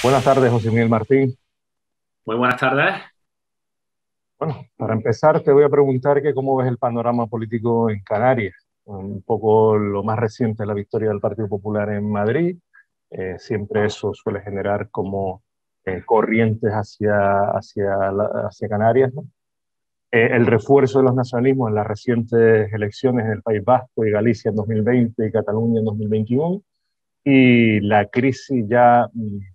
Buenas tardes, José Miguel Martín. Muy buenas tardes. Bueno, para empezar te voy a preguntar que cómo ves el panorama político en Canarias. Un poco lo más reciente es la victoria del Partido Popular en Madrid. Siempre eso suele generar como corrientes hacia Canarias, ¿no? El refuerzo de los nacionalismos en las recientes elecciones en el País Vasco y Galicia en 2020 y Cataluña en 2021 y la crisis ya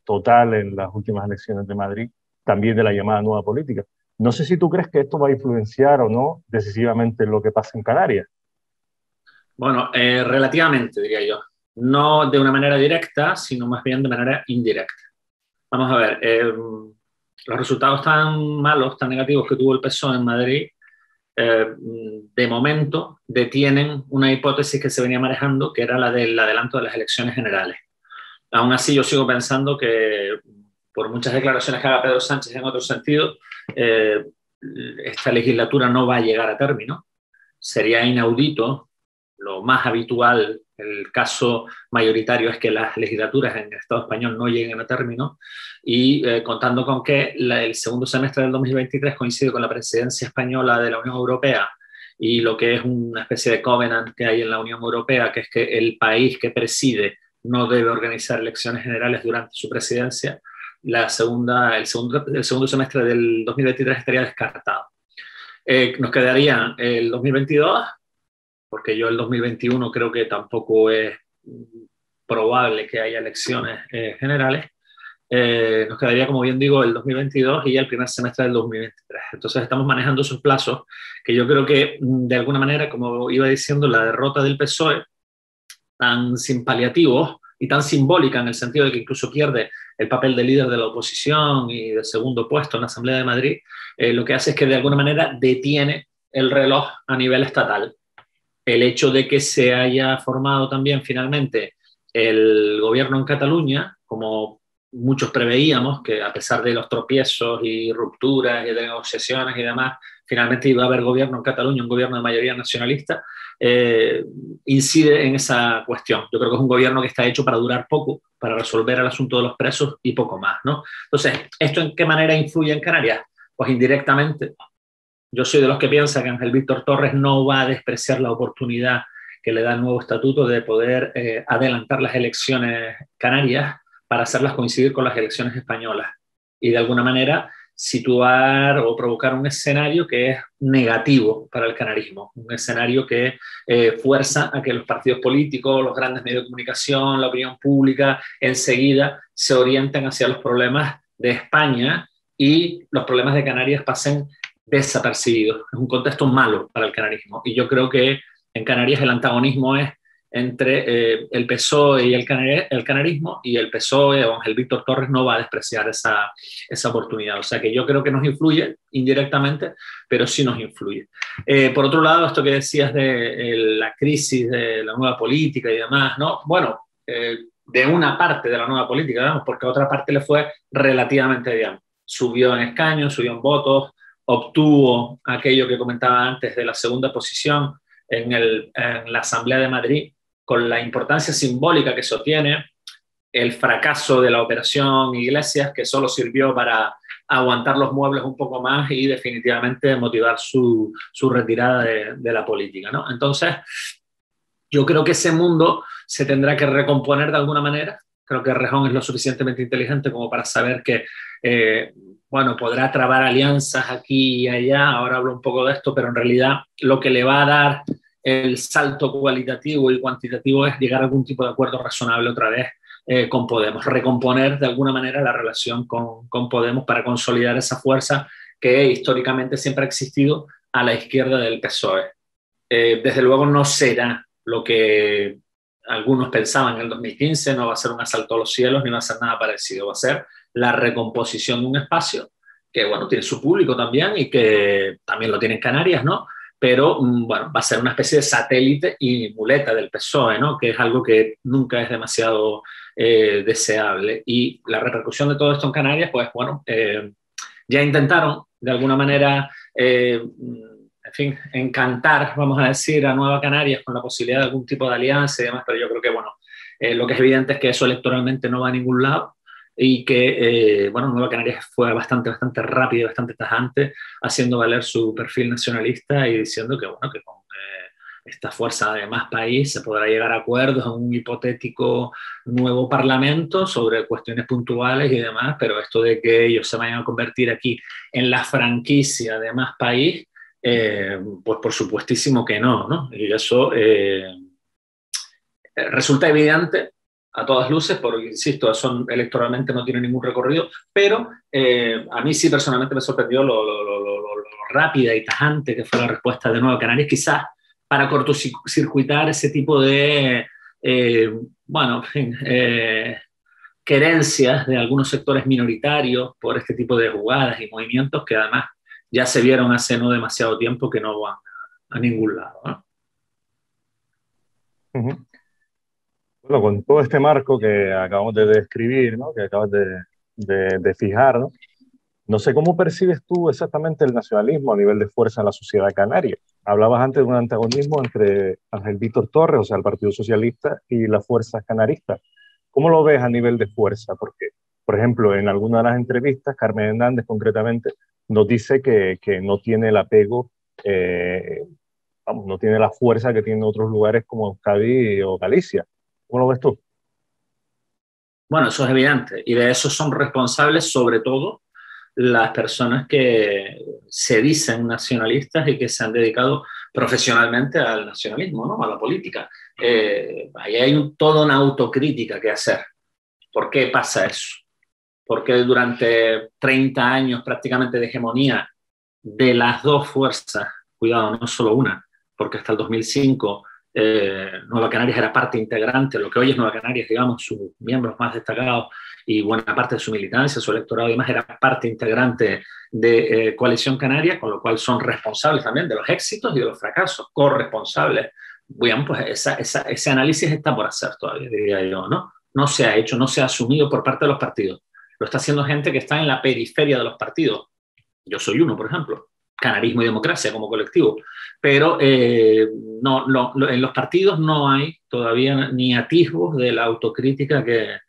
total en las últimas elecciones de Madrid, también de la llamada nueva política. No sé si tú crees que esto va a influenciar o no decisivamente en lo que pasa en Canarias. Bueno, relativamente, diría yo. No de una manera directa, sino más bien de manera indirecta. Vamos a ver, los resultados tan malos, tan negativos que tuvo el PSOE en Madrid, de momento detienen una hipótesis que se venía manejando, que era la del adelanto de las elecciones generales. Aún así, yo sigo pensando que, por muchas declaraciones que haga Pedro Sánchez en otro sentido, eh, esta legislatura no va a llegar a término. Sería inaudito. Lo más habitual, el caso mayoritario es que las legislaturas en el Estado español no lleguen a término y contando con que el segundo semestre del 2023 coincide con la presidencia española de la Unión Europea y lo que es una especie de covenant que hay en la Unión Europea, que es que el país que preside no debe organizar elecciones generales durante su presidencia, el segundo semestre del 2023 estaría descartado. Nos quedaría el 2022, porque yo el 2021 creo que tampoco es probable que haya elecciones generales. Nos quedaría, como bien digo, el 2022 y el primer semestre del 2023. Entonces estamos manejando esos plazos que yo creo que, de alguna manera, como iba diciendo, la derrota del PSOE, tan sin paliativos y tan simbólica en el sentido de que incluso pierde el papel de líder de la oposición y de segundo puesto en la Asamblea de Madrid, lo que hace es que de alguna manera detiene el reloj a nivel estatal. El hecho de que se haya formado también finalmente el gobierno en Cataluña, como muchos preveíamos, que a pesar de los tropiezos y rupturas y de negociaciones y demás, finalmente iba a haber gobierno en Cataluña, un gobierno de mayoría nacionalista, incide en esa cuestión. Yo creo que es un gobierno que está hecho para durar poco, para resolver el asunto de los presos y poco más, ¿no? Entonces, ¿esto en qué manera influye en Canarias? Pues indirectamente. Yo soy de los que piensa que Ángel Víctor Torres no va a despreciar la oportunidad que le da el nuevo estatuto de poder adelantar las elecciones canarias para hacerlas coincidir con las elecciones españolas y de alguna manera situar o provocar un escenario que es negativo para el canarismo, un escenario que fuerza a que los partidos políticos, los grandes medios de comunicación, la opinión pública enseguida se orienten hacia los problemas de España y los problemas de Canarias pasen desapercibidos. Es un contexto malo para el canarismo. Y yo creo que en Canarias el antagonismo es entre el PSOE y el canarismo, y el PSOE o Ángel Víctor Torres no va a despreciar esa oportunidad. O sea que yo creo que nos influye indirectamente, pero sí nos influye. Por otro lado, esto que decías de la crisis de la nueva política y demás, ¿no? Bueno, de una parte de la nueva política, digamos, porque a otra parte le fue relativamente bien. Subió en escaños, subió en votos, obtuvo aquello que comentaba antes de la segunda posición en la Asamblea de Madrid, con la importancia simbólica que eso tiene, el fracaso de la operación Iglesias, que solo sirvió para aguantar los muebles un poco más y definitivamente motivar su retirada de la política, ¿no? Entonces, yo creo que ese mundo se tendrá que recomponer de alguna manera. Creo que Rejón es lo suficientemente inteligente como para saber que, bueno, podrá trabar alianzas aquí y allá. Ahora hablo un poco de esto, pero en realidad lo que le va a dar el salto cualitativo y cuantitativo es llegar a algún tipo de acuerdo razonable otra vez con Podemos, recomponer de alguna manera la relación con Podemos para consolidar esa fuerza que históricamente siempre ha existido a la izquierda del PSOE. Desde luego no será lo que algunos pensaban en el 2015, no va a ser un asalto a los cielos ni va a ser nada parecido, va a ser la recomposición de un espacio que, bueno, tiene su público también y que también lo tiene en Canarias, ¿no? Pero, bueno, va a ser una especie de satélite y muleta del PSOE, ¿no? Que es algo que nunca es demasiado deseable. Y la repercusión de todo esto en Canarias, pues, bueno, ya intentaron de alguna manera en fin, encantar, vamos a decir, a Nueva Canarias con la posibilidad de algún tipo de alianza y demás, pero yo creo que, bueno, lo que es evidente es que eso electoralmente no va a ningún lado. y que, bueno, Nueva Canarias fue bastante rápido, bastante tajante, haciendo valer su perfil nacionalista y diciendo que, bueno, que con esta fuerza de más país se podrá llegar a acuerdos en un hipotético nuevo parlamento sobre cuestiones puntuales y demás, pero esto de que ellos se vayan a convertir aquí en la franquicia de más país, pues por supuestísimo que no, ¿no? Y eso resulta evidente a todas luces, porque, insisto, eso electoralmente no tiene ningún recorrido, pero a mí sí personalmente me sorprendió lo rápida y tajante que fue la respuesta de Nueva Canarias, quizás para cortocircuitar ese tipo de, bueno, en fin, querencias de algunos sectores minoritarios por este tipo de jugadas y movimientos que además ya se vieron hace no demasiado tiempo que no van a ningún lado, ¿no? Ujú. Bueno, con todo este marco que acabamos de describir, ¿no? Que acabas de fijar, ¿no? No sé cómo percibes tú exactamente el nacionalismo a nivel de fuerza en la sociedad canaria. Hablabas antes de un antagonismo entre Ángel Víctor Torres, o sea, el Partido Socialista, y las fuerzas canaristas. ¿Cómo lo ves a nivel de fuerza? Porque, por ejemplo, en alguna de las entrevistas, Carmen Hernández concretamente nos dice que no tiene el apego, vamos, no tiene la fuerza que tiene otros lugares como Euskadi o Galicia. ¿Cómo lo ves tú? Bueno, eso es evidente y de eso son responsables sobre todo las personas que se dicen nacionalistas y que se han dedicado profesionalmente al nacionalismo, ¿no? A la política. Ahí hay toda una autocrítica que hacer. ¿Por qué pasa eso? Porque durante 30 años prácticamente de hegemonía de las dos fuerzas, cuidado, no solo una, porque hasta el 2005 Nueva Canarias era parte integrante, lo que hoy es Nueva Canarias, digamos, sus miembros más destacados y buena parte de su militancia, su electorado y demás, era parte integrante de Coalición Canaria, con lo cual son responsables también de los éxitos y de los fracasos, corresponsables. Bueno, pues ese análisis está por hacer todavía, diría yo, ¿no? No se ha hecho, no se ha asumido por parte de los partidos. Lo está haciendo gente que está en la periferia de los partidos. Yo soy uno, por ejemplo, canarismo y democracia como colectivo, pero en los partidos no hay todavía ni atisbos de la autocrítica que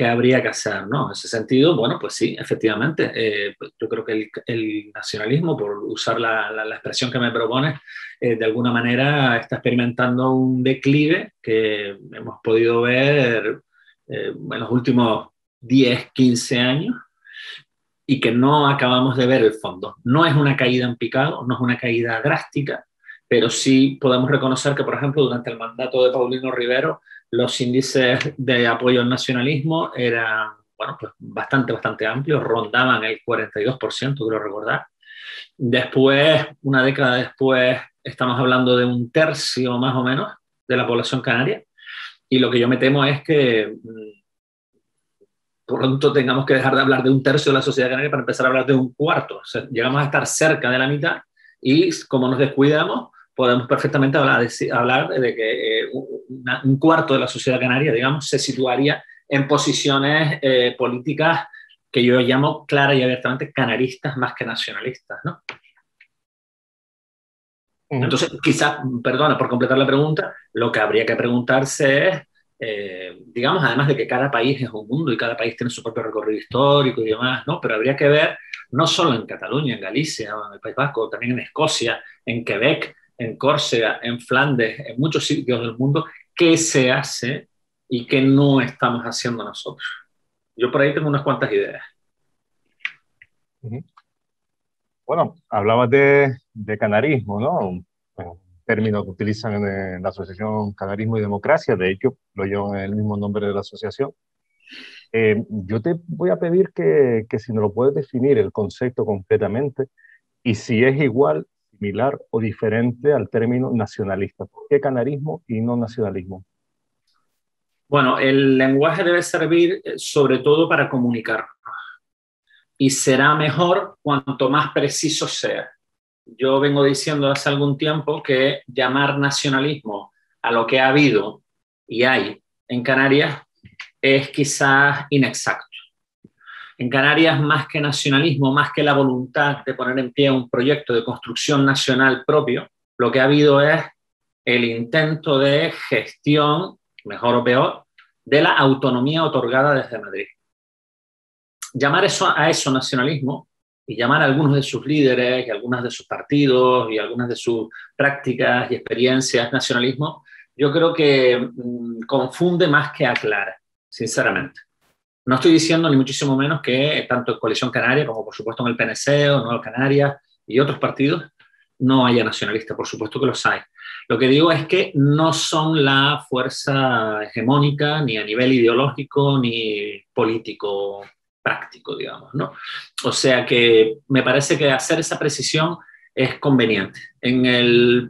habría que hacer, ¿no? En ese sentido, bueno, pues sí, efectivamente, pues yo creo que el nacionalismo, por usar la expresión que me propone, de alguna manera está experimentando un declive que hemos podido ver en los últimos 10, 15 años, y que no acabamos de ver el fondo. No es una caída en picado, no es una caída drástica, pero sí podemos reconocer que, por ejemplo, durante el mandato de Paulino Rivero, los índices de apoyo al nacionalismo eran, bueno, pues bastante amplios, rondaban el 42%, creo recordar. Después, una década después, estamos hablando de un tercio más o menos de la población canaria, y lo que yo me temo es que pronto tengamos que dejar de hablar de un tercio de la sociedad canaria para empezar a hablar de un cuarto. O sea, llegamos a estar cerca de la mitad y como nos descuidamos, podemos perfectamente hablar de que un cuarto de la sociedad canaria, digamos, se situaría en posiciones políticas que yo llamo clara y abiertamente canaristas más que nacionalistas, ¿no? Entonces, quizás, perdona por completar la pregunta, lo que habría que preguntarse es, digamos, además de que cada país es un mundo y cada país tiene su propio recorrido histórico y demás, ¿no? Pero habría que ver, no solo en Cataluña, en Galicia, en el País Vasco, también en Escocia, en Quebec, en Córcega, en Flandes, en muchos sitios del mundo, qué se hace y qué no estamos haciendo nosotros. Yo por ahí tengo unas cuantas ideas. Bueno, hablabas de canarismo, ¿no? Bueno, un término que utilizan en la Asociación Canarismo y Democracia, de hecho, lo llevan en el mismo nombre de la asociación. Yo te voy a pedir que si nos lo puedes definir el concepto concretamente y si es igual, similar o diferente al término nacionalista. ¿Por qué canarismo y no nacionalismo? Bueno, el lenguaje debe servir sobre todo para comunicar y será mejor cuanto más preciso sea. Yo vengo diciendo hace algún tiempo que llamar nacionalismo a lo que ha habido y hay en Canarias es quizás inexacto. En Canarias, más que nacionalismo, más que la voluntad de poner en pie un proyecto de construcción nacional propio, lo que ha habido es el intento de gestión, mejor o peor, de la autonomía otorgada desde Madrid. llamar a eso nacionalismo y llamar a algunos de sus líderes y algunos de sus partidos y algunas de sus prácticas y experiencias nacionalismo, yo creo que confunde más que aclara, sinceramente. No estoy diciendo ni muchísimo menos que tanto en Coalición Canaria como por supuesto en el PNC o Nueva Canarias y otros partidos no haya nacionalistas, por supuesto que los hay. Lo que digo es que no son la fuerza hegemónica ni a nivel ideológico ni político práctico, digamos, ¿no? O sea que me parece que hacer esa precisión es conveniente. En el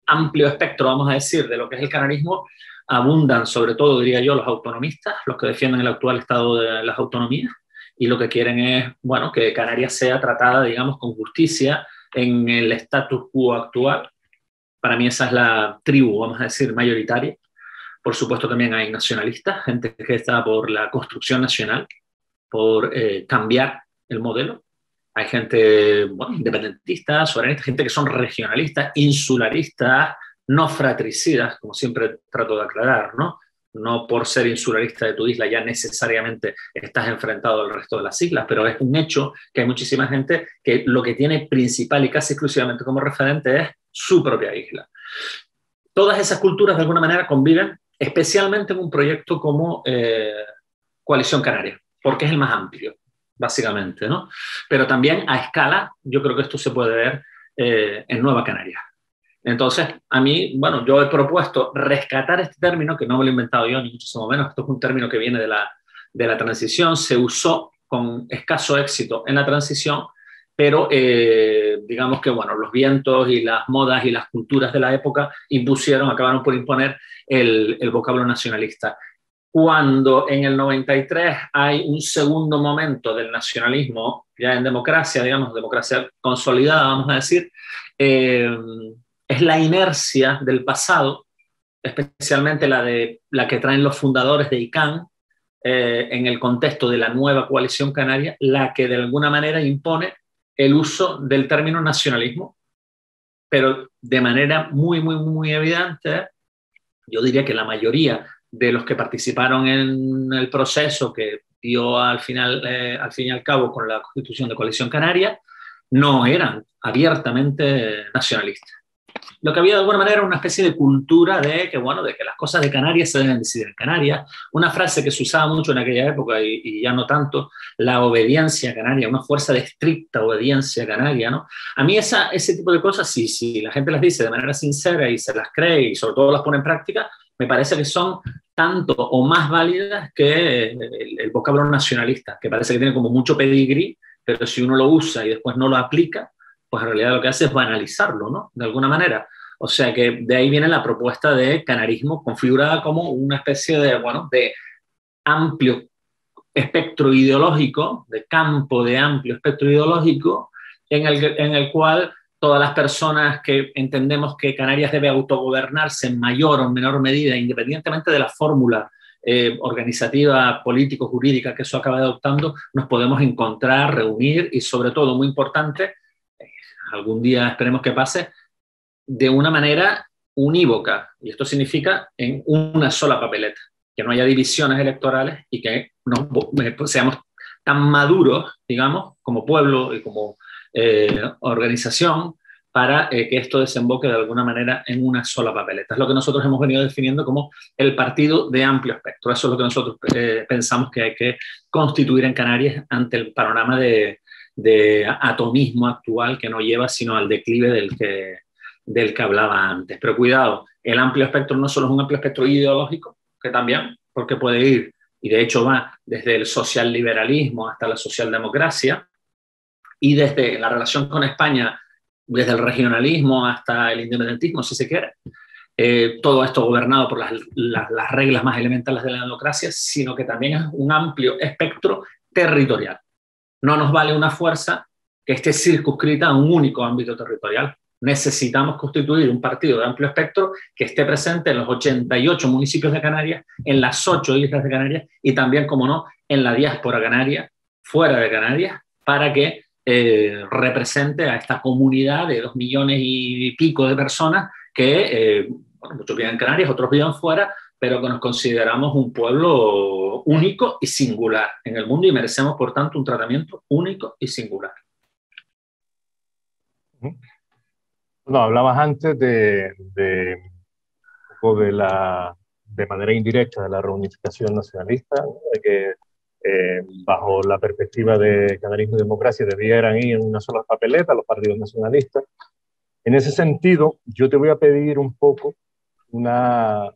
amplio espectro, vamos a decir, de lo que es el canarismo, abundan sobre todo, diría yo, los autonomistas, los que defienden el actual estado de las autonomías, y lo que quieren es, bueno, que Canarias sea tratada, digamos, con justicia en el status quo actual. Para mí esa es la tribu, vamos a decir, mayoritaria. Por supuesto también hay nacionalistas, gente que está por la construcción nacional, por cambiar el modelo. Hay gente, bueno, independentista, soberanista, gente que son regionalistas, insularistas, no fratricidas, como siempre trato de aclarar, ¿no? No por ser insularista de tu isla ya necesariamente estás enfrentado al resto de las islas, pero es un hecho que hay muchísima gente que lo que tiene principal y casi exclusivamente como referente es su propia isla. Todas esas culturas de alguna manera conviven, especialmente en un proyecto como Coalición Canaria, porque es el más amplio, básicamente, ¿no? Pero también a escala, yo creo que esto se puede ver en Nueva Canarias. Entonces, a mí, bueno, yo he propuesto rescatar este término, que no me lo he inventado yo, ni muchísimo menos, esto es un término que viene de la transición, se usó con escaso éxito en la transición, pero digamos que, bueno, los vientos y las modas y las culturas de la época acabaron por imponer el vocablo nacionalista. Cuando en el 93 hay un segundo momento del nacionalismo, ya en democracia, digamos, democracia consolidada, vamos a decir, es la inercia del pasado, especialmente la que traen los fundadores de ICANN, en el contexto de la nueva coalición canaria, la que de alguna manera impone el uso del término nacionalismo, pero de manera muy, muy, muy evidente. Yo diría que la mayoría de los que participaron en el proceso que dio al fin y al cabo con la constitución de Coalición Canaria no eran abiertamente nacionalistas. Lo que había de alguna manera era una especie de cultura de que, bueno, de que las cosas de Canarias se deben decidir en Canarias. Una frase que se usaba mucho en aquella época y ya no tanto, la obediencia canaria, una fuerza de estricta obediencia canaria, ¿no? A mí ese tipo de cosas, si la gente las dice de manera sincera y se las cree y sobre todo las pone en práctica, me parece que son tanto o más válidas que el vocablo nacionalista, que parece que tiene como mucho pedigrí, pero si uno lo usa y después no lo aplica, pues en realidad lo que hace es banalizarlo, ¿no? De alguna manera. O sea que de ahí viene la propuesta de canarismo configurada como una especie de, bueno, de amplio espectro ideológico, de campo de amplio espectro ideológico, en el cual todas las personas que entendemos que Canarias debe autogobernarse en mayor o menor medida, independientemente de la fórmula organizativa, político-jurídica que eso acabe adoptando, nos podemos encontrar, reunir y sobre todo, muy importante, algún día esperemos que pase, de una manera unívoca. Y esto significa en una sola papeleta, que no haya divisiones electorales y que seamos tan maduros, digamos, como pueblo y como organización, para que esto desemboque de alguna manera en una sola papeleta. Es lo que nosotros hemos venido definiendo como el partido de amplio espectro. Eso es lo que nosotros pensamos que hay que constituir en Canarias ante el panorama de atomismo actual que no lleva sino al declive del que hablaba antes. Pero cuidado, el amplio espectro no solo es un amplio espectro ideológico, que también, porque puede ir, y de hecho va desde el socialliberalismo hasta la socialdemocracia, y desde la relación con España, desde el regionalismo hasta el independentismo, si se quiere. Todo esto gobernado por las reglas más elementales de la democracia, sino que también es un amplio espectro territorial. No nos vale una fuerza que esté circunscrita a un único ámbito territorial. Necesitamos constituir un partido de amplio espectro que esté presente en los 88 municipios de Canarias, en las 8 islas de Canarias y también, como no, en la diáspora canaria, fuera de Canarias, para que represente a esta comunidad de 2 millones y pico de personas que, bueno, muchos viven en Canarias, otros viven fuera, pero que nos consideramos un pueblo único y singular en el mundo y merecemos, por tanto, un tratamiento único y singular. No, hablabas antes un poco de manera indirecta de la reunificación nacionalista, ¿no? De que bajo la perspectiva de canarismo y democracia debieran ir en una sola papeleta los partidos nacionalistas. En ese sentido, yo te voy a pedir un poco una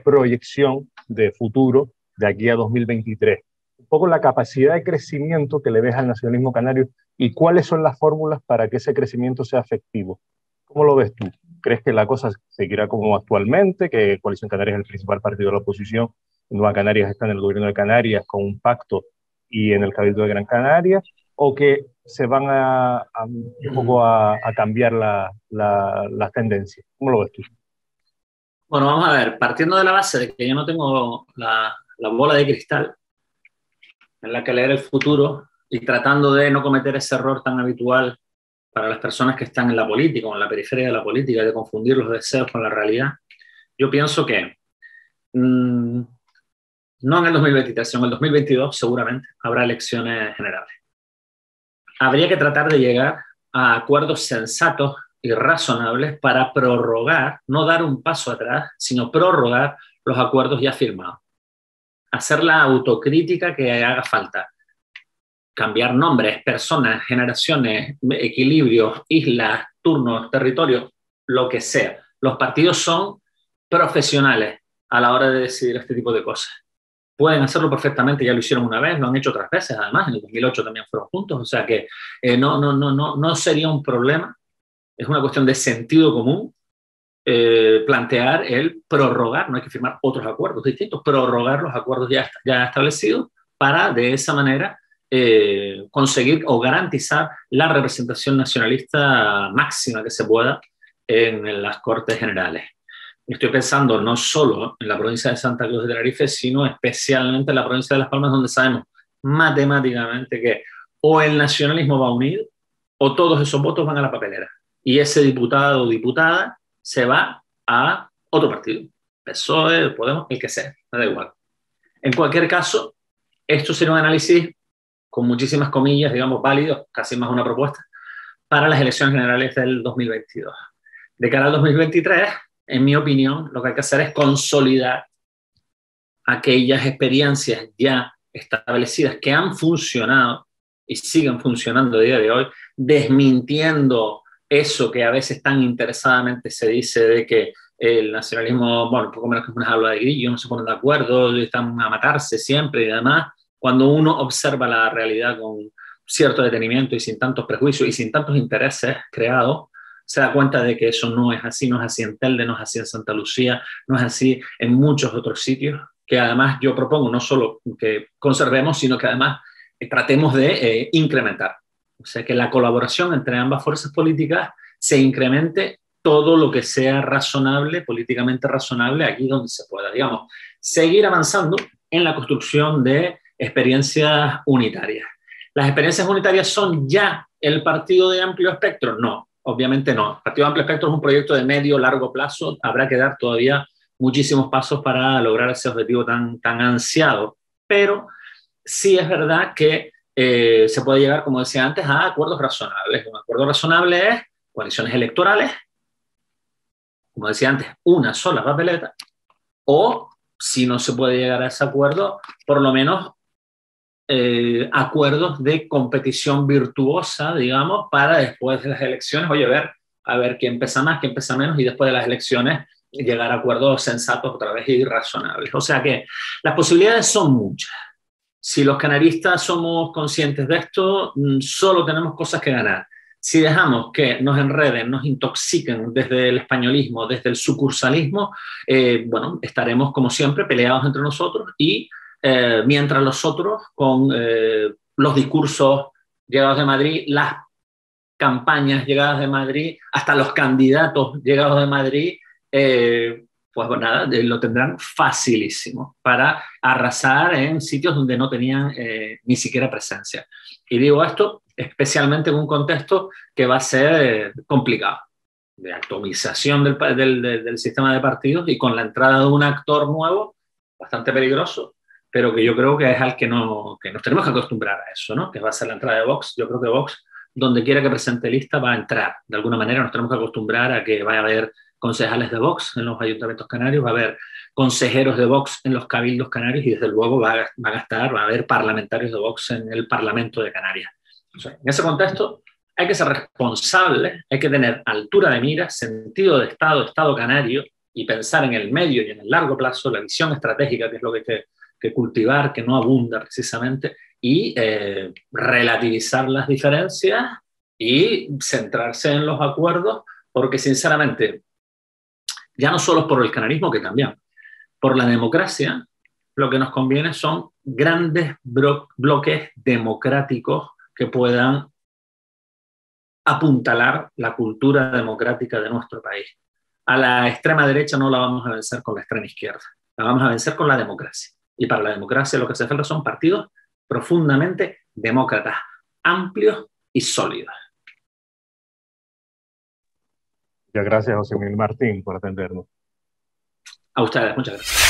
proyección de futuro de aquí a 2023. Un poco la capacidad de crecimiento que le ves al nacionalismo canario y cuáles son las fórmulas para que ese crecimiento sea efectivo. ¿Cómo lo ves tú? ¿Crees que la cosa seguirá como actualmente, que Coalición Canaria es el principal partido de la oposición, Nueva Canarias está en el gobierno de Canarias con un pacto y en el Cabildo de Gran Canaria, o que se van un poco a cambiar las tendencias? ¿Cómo lo ves tú? Bueno, vamos a ver, partiendo de la base de que yo no tengo la bola de cristal en la que leer el futuro y tratando de no cometer ese error tan habitual para las personas que están en la política o en la periferia de la política, de confundir los deseos con la realidad, yo pienso que no en el 2023, sino en el 2022 seguramente habrá elecciones generales. Habría que tratar de llegar a acuerdos sensatos y razonables para prorrogar, no dar un paso atrás, sino prorrogar los acuerdos ya firmados. Hacer la autocrítica que haga falta. Cambiar nombres, personas, generaciones, equilibrios, islas, turnos, territorios, lo que sea. Los partidos son profesionales a la hora de decidir este tipo de cosas. Pueden hacerlo perfectamente, ya lo hicieron una vez, lo han hecho otras veces, además, en el 2008 también fueron juntos, o sea que no sería un problema, es una cuestión de sentido común plantear el prorrogar, no hay que firmar otros acuerdos distintos, prorrogar los acuerdos ya establecidos para de esa manera conseguir o garantizar la representación nacionalista máxima que se pueda en las Cortes Generales. Estoy pensando no solo en la provincia de Santa Cruz de Tenerife, sino especialmente en la provincia de Las Palmas, donde sabemos matemáticamente que o el nacionalismo va unido o todos esos votos van a la papelera. Y ese diputado o diputada se va a otro partido, PSOE, Podemos, el que sea, me da igual. En cualquier caso, esto será un análisis con muchísimas comillas, digamos, válido, casi más una propuesta, para las elecciones generales del 2022. De cara al 2023, en mi opinión, lo que hay que hacer es consolidar aquellas experiencias ya establecidas que han funcionado y siguen funcionando a día de hoy, desmintiendo eso que a veces tan interesadamente se dice de que el nacionalismo, bueno, poco menos que una jaula de grillos, no se ponen de acuerdo, están a matarse siempre y demás, cuando uno observa la realidad con cierto detenimiento y sin tantos prejuicios y sin tantos intereses creados, se da cuenta de que eso no es así, no es así en Telde, no es así en Santa Lucía, no es así en muchos otros sitios, que además yo propongo no solo que conservemos, sino que además tratemos de incrementar. O sea, que la colaboración entre ambas fuerzas políticas se incremente todo lo que sea razonable, políticamente razonable, aquí donde se pueda. Digamos, seguir avanzando en la construcción de experiencias unitarias. ¿Las experiencias unitarias son ya el partido de amplio espectro? No, obviamente no. El partido de amplio espectro es un proyecto de medio, largo plazo. Habrá que dar todavía muchísimos pasos para lograr ese objetivo tan ansiado. Pero sí es verdad que se puede llegar, como decía antes, a acuerdos razonables. Un acuerdo razonable es coaliciones electorales, como decía antes, una sola papeleta, o si no se puede llegar a ese acuerdo, por lo menos acuerdos de competición virtuosa, digamos, para después de las elecciones, oye, a ver quién pesa más, quién pesa menos, y después de las elecciones llegar a acuerdos sensatos otra vez y razonables. O sea que las posibilidades son muchas. Si los canaristas somos conscientes de esto, solo tenemos cosas que ganar. Si dejamos que nos enreden, nos intoxiquen desde el españolismo, desde el sucursalismo, bueno, estaremos como siempre peleados entre nosotros y mientras los otros con los discursos llegados de Madrid, las campañas llegadas de Madrid, hasta los candidatos llegados de Madrid, pues bueno, nada, lo tendrán facilísimo para arrasar en sitios donde no tenían ni siquiera presencia. Y digo esto especialmente en un contexto que va a ser complicado. de atomización del sistema de partidos y con la entrada de un actor nuevo, bastante peligroso, pero que yo creo que es al que nos tenemos que acostumbrar a eso, ¿no? Que va a ser la entrada de Vox. Yo creo que Vox, donde quiera que presente lista, va a entrar. De alguna manera nos tenemos que acostumbrar a que vaya a haber concejales de Vox en los ayuntamientos canarios, va a haber consejeros de Vox en los cabildos canarios y desde luego va a haber parlamentarios de Vox en el Parlamento de Canarias. O sea, en ese contexto hay que ser responsable, hay que tener altura de mira, sentido de Estado canario y pensar en el medio y en el largo plazo, la visión estratégica, que es lo que hay que cultivar, que no abunda precisamente, y relativizar las diferencias y centrarse en los acuerdos, porque sinceramente, ya no solo por el canarismo, que también, por la democracia, lo que nos conviene son grandes bloques democráticos que puedan apuntalar la cultura democrática de nuestro país. A la extrema derecha no la vamos a vencer con la extrema izquierda, la vamos a vencer con la democracia. Y para la democracia lo que hace falta son partidos profundamente demócratas, amplios y sólidos. Muchas gracias, José Miguel Martín, por atendernos. A ustedes, muchas gracias.